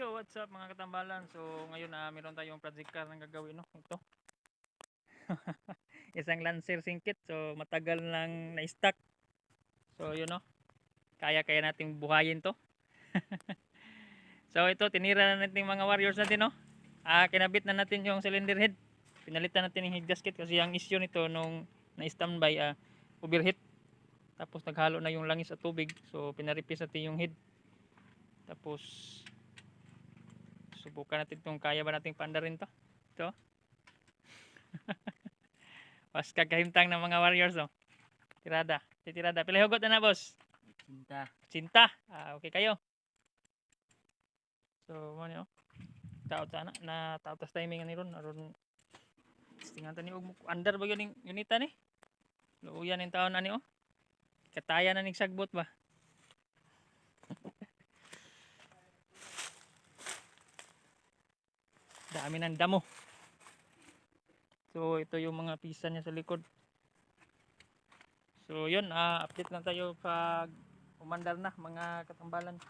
Yo, what's up mga katambalan? So, ngayon meron tayong project car na gagawin, no? Ito. Isang Lancer singkit. So, matagal lang na-stack. So, yun, no? Kaya nating buhayin to. So, ito, tinira na natin yung mga warriors natin, no? Kinabit na natin yung cylinder head. Pinalitan natin yung head gasket kasi ang issue nito nung na-standby, overheat. Tapos, naghalo na yung langis at tubig. So, pinaripis natin yung head. Tapos, subukan natin kung kaya ba nating paandarin to. Ito. Pas kagahimtang ng mga warriors, no? Tirada. Tirada. Pila hugot na boss? Cinta. Cinta. Okay kayo. So, mo niyo. Taot sana na taotas timing ni ron aron tingan tani og under ba gyud unita ni? Luuyan ning taon ani oh. Kataya na ning sagbot ba? Dami ng damo. So, ito yung mga pisa niya sa likod. So, yun, update lang tayo pag umandar na mga katambalan.